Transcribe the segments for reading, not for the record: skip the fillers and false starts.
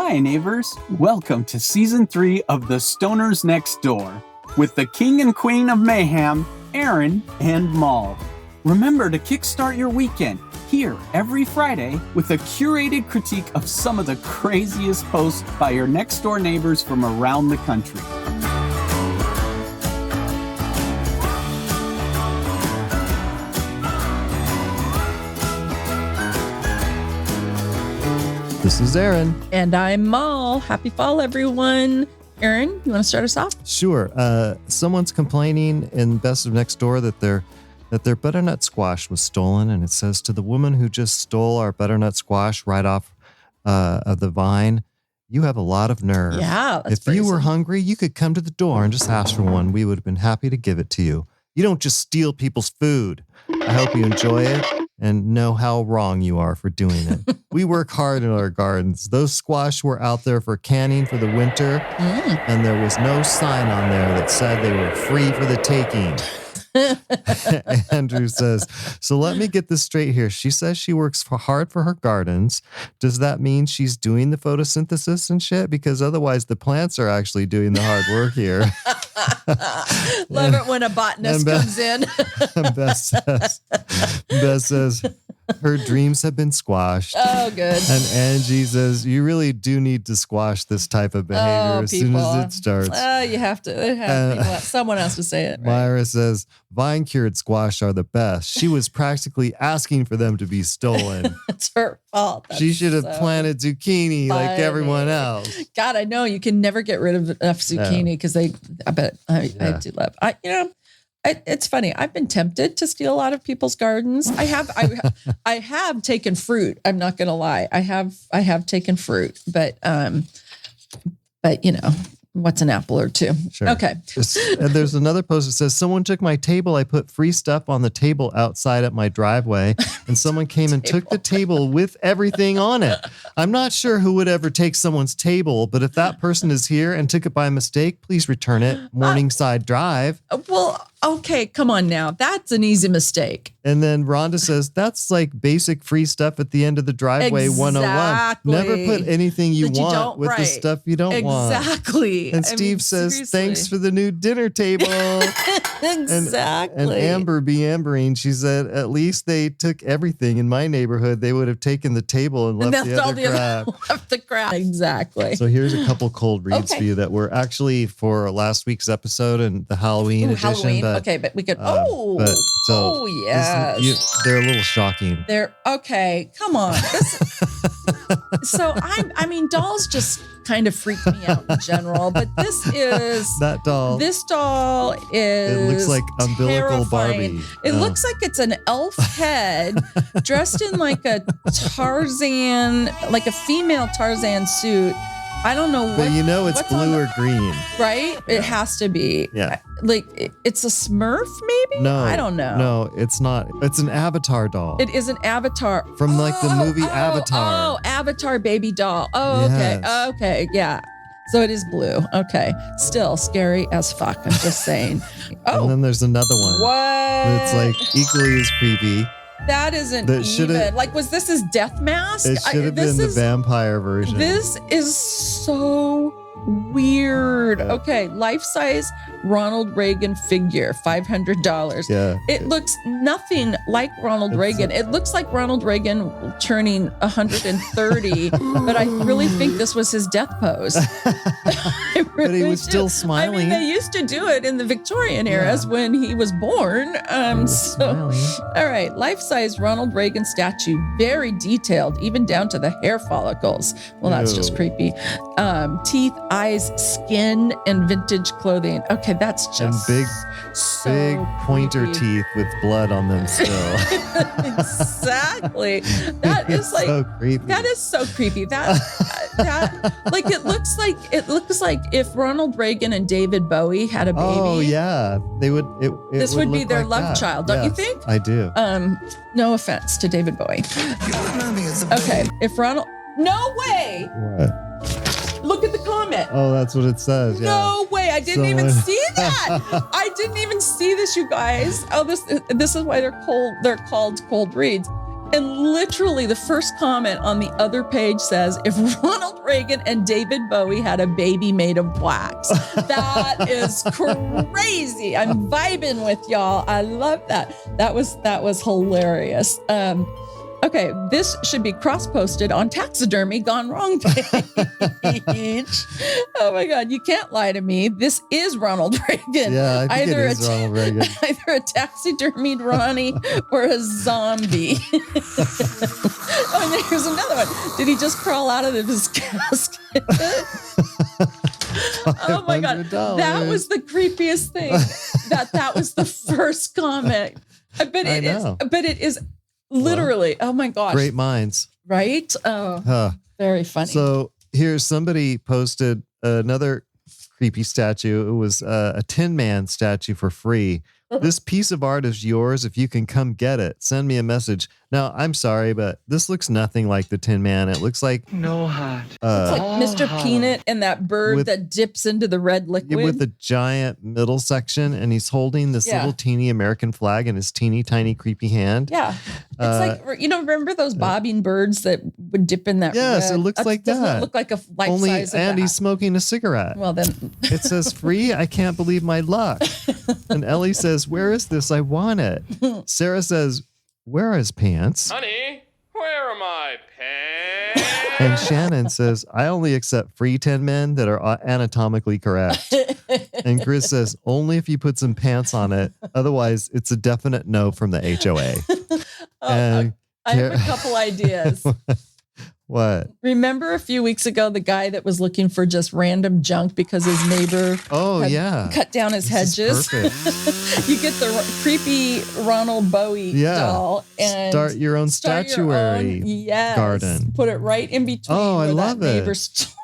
Hi, neighbors. Welcome to Season 3 of the Stoners Nextdoor with the King and Queen of Mayhem, Aaron and Mal. Remember to kickstart your weekend here every Friday with a curated critique of some of the craziest posts by your next-door neighbors from around the country. This is Aaron. And I'm Mal. Happy fall, everyone. Aaron, you want to start us off? Sure. Someone's complaining in Best of Next Door that their butternut squash was stolen, and it says to the woman who just stole our butternut squash right off of the vine, you have a lot of nerve. Yeah, that's If you were hungry, you could come to the door and just ask for one. We would have been happy to give it to you. You don't just steal people's food. I hope you enjoy it and know how wrong you are for doing it. We work hard in our gardens. Those squash were out there for canning for the winter, and there was no sign on there that said they were free for the taking. Andrew says, so let me get this straight here. She says she works hard for her gardens. Does that mean she's doing the photosynthesis and shit? Because otherwise the plants are actually doing the hard work here. Love it when a botanist comes in. Beth says, her dreams have been squashed. Oh, good. And Angie says, you really do need to squash this type of behavior as soon as it starts. You have to. Someone has to say it. Right? Myra says, vine-cured squash are the best. She was practically asking for them to be stolen. It's her fault. She should have planted zucchini like everyone else. God, I know you can never get rid of enough zucchini because I do love. It's funny. I've been tempted to steal a lot of people's gardens. I have taken fruit. I'm not going to lie. I have taken fruit, but you know, what's an apple or two? Sure. Okay. And there's another post that says, someone took my table. I put free stuff on the table outside at my driveway, and someone came and took the table with everything on it. I'm not sure who would ever take someone's table, but if that person is here and took it by mistake, please return it. Morningside Drive. Well, okay, come on now. That's an easy mistake. And then Rhonda says, that's like basic free stuff at the end of the driveway 101. Never put anything you want with the stuff you don't want. Exactly. And Steve says, seriously, thanks for the new dinner table. Exactly. And Amber be ambering. She said, at least they took everything. In my neighborhood, they would have taken the table and left the other crap. Left the crap. Exactly. So here's a couple cold reads for you that were actually for last week's episode and the Halloween edition. But we could. Yes. They're a little shocking. They're okay. Come on. So I mean, dolls just kind of freak me out in general, but this is that doll. This doll is. It looks like umbilical terrifying. Barbie. It looks like it's an elf head dressed in like a Tarzan, like a female Tarzan suit. I don't know what. But you know it's blue or green. Right? Yeah. It has to be. Yeah. Like it's a Smurf maybe? No. I don't know. No, it's not. It's an Avatar doll. It is an Avatar. From like the movie Avatar. Oh, Avatar baby doll. Oh, yes. Okay. Okay. Yeah. So it is blue. Okay. Still scary as fuck. I'm just saying. Oh. And then there's another one. What? It's like equally as creepy. That isn't even. Like, was this his death mask? It should have been the vampire version. This is so weird. Yeah. Okay, life-size Ronald Reagan figure, $500. Yeah. It looks nothing like Ronald Reagan. It looks like Ronald Reagan turning 130, but I really think this was his death pose. But he was still smiling. I mean, they used to do it in the Victorian eras when he was born. All right, life-size Ronald Reagan statue, very detailed, even down to the hair follicles. Well, that's just creepy. Teeth, eyes, skin, and vintage clothing. Okay, that's just big pointer creepy. Teeth with blood on them still. Exactly. That is like so creepy. That is so creepy. That like it looks like if Ronald Reagan and David Bowie had a baby. Oh yeah, they would. This would be their like love child, don't you think? I do. No offense to David Bowie. Okay, if Ronald. No way. What? Look at the comment. Oh, that's what it says. Yeah. No way. I didn't even see that. I didn't even see this, you guys. Oh, this is why they're called cold reads. And literally the first comment on the other page says, if Ronald Reagan and David Bowie had a baby made of wax. That is crazy. I'm vibing with y'all. I love that. That was hilarious. Okay, this should be cross-posted on Taxidermy Gone Wrong page. Oh my God, you can't lie to me. This is Ronald Reagan. Yeah, I think it is Ronald Reagan. Either a taxidermied Ronnie or a zombie. Oh, and here's another one. Did he just crawl out of his casket? Oh my God, that was the creepiest thing. That was the first comment. But it is literally, oh my gosh. Great minds. Right? Oh, very funny. So here's somebody posted another creepy statue. It was a Tin Man statue for free. This piece of art is yours. If you can come get it, send me a message. Now, I'm sorry, but this looks nothing like the Tin Man. It looks like no hot. It's like Mr. Peanut and that bird that dips into the red liquid. With a giant middle section, and he's holding this little teeny American flag in his teeny tiny creepy hand. Yeah. It's like, remember those bobbing birds that would dip in that Yes, red? it looks like doesn't that. Look like a life-size of And that. he's smoking a cigarette. Well, then. It says free. I can't believe my luck. And Ellie says, where is this? I want it. Sarah says, where are his pants? Honey, where are my pants? And Shannon says, I only accept free Tin Men that are anatomically correct. And Chris says, only if you put some pants on it. Otherwise, it's a definite no from the HOA. I have a couple ideas. What? Remember a few weeks ago, the guy that was looking for just random junk because his neighbor cut down his hedges? You get the creepy Ronald Bowie doll and start your own statuary garden. Put it right in between. Oh, I love it.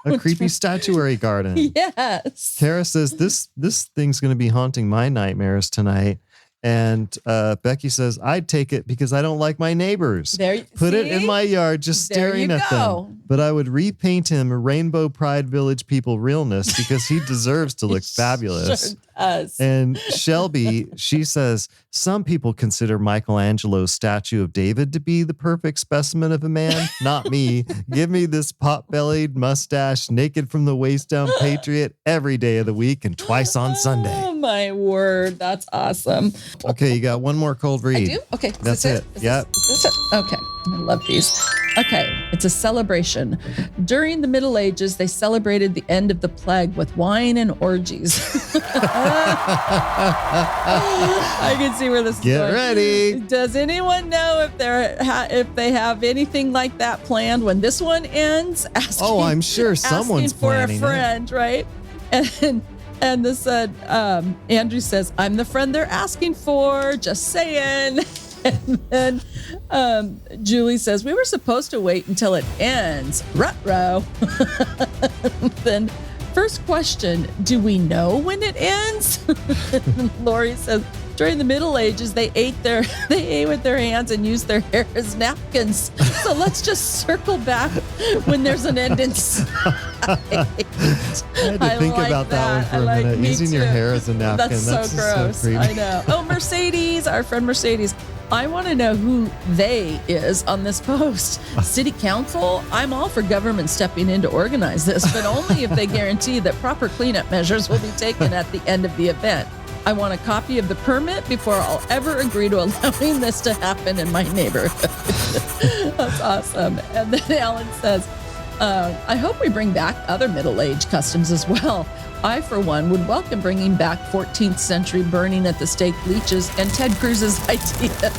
A creepy statuary garden. Yes. Kara says, this thing's going to be haunting my nightmares tonight. And Becky says, I'd take it because I don't like my neighbors. Put it in my yard just staring at them. But I would repaint him Rainbow Pride Village people realness because he deserves to look fabulous. Sure does. And Shelby, she says, some people consider Michelangelo's statue of David to be the perfect specimen of a man. Not me. Give me this pot-bellied, mustache, naked from the waist down patriot every day of the week and twice on Sunday. Oh, my word. That's awesome. Okay, you got one more cold read. I do? Okay. That's it. Yep. Is this it? Okay. I love these. Okay. It's a celebration. During the Middle Ages, they celebrated the end of the plague with wine and orgies. I can see where this is Get going. ready. Does anyone know if they have anything like that planned when this one ends? I'm sure someone's planning for a friend, right? And this Andrew says, I'm the friend they're asking for, just saying. And then Julie says, we were supposed to wait until it ends. Ruh-roh. Then first question, do we know when it ends? Lori says, during the Middle Ages, they ate with their hands and used their hair as napkins. So let's just circle back when there's an end in sight. I had to think about that one for a minute. Using your hair as a napkin. That's so gross. So creepy. I know. Oh, Mercedes, our friend Mercedes. I want to know who they is on this post. City Council? I'm all for government stepping in to organize this, but only if they guarantee that proper cleanup measures will be taken at the end of the event. I want a copy of the permit before I'll ever agree to allowing this to happen in my neighborhood. That's awesome. And then Alan says, I hope we bring back other middle-age customs as well. I, for one, would welcome bringing back 14th century burning at the stake bleaches and Ted Cruz's idea.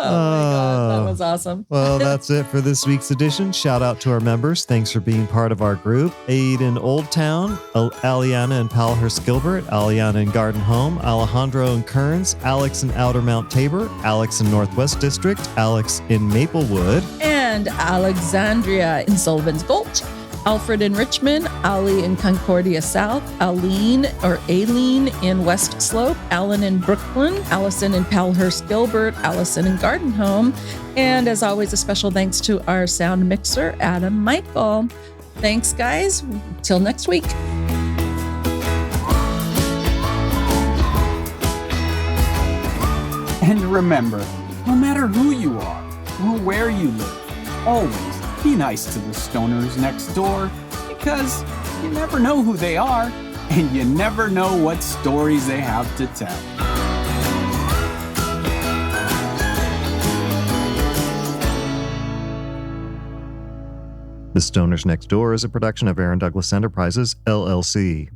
Oh my God, that was awesome. Well, that's it for this week's edition. Shout out to our members. Thanks for being part of our group. Aid in Old Town, Aliana in Palhurst Gilbert, Aliana in Garden Home, Alejandro in Kearns, Alex in Outer Mount Tabor, Alex in Northwest District, Alex in Maplewood, and Alexandria in Sullivan's Gulch, Alfred in Richmond, Ali in Concordia South, Aileen in West Slope, Alan in Brooklyn, Allison in Palhurst Gilbert, Allison in Garden Home, and as always, a special thanks to our sound mixer, Adam Michael. Thanks, guys. Till next week. And remember, no matter who you are or where you live, always be nice to the stoners next door, because you never know who they are and you never know what stories they have to tell. The Stoners Next Door is a production of Aaron Douglas Enterprises, LLC.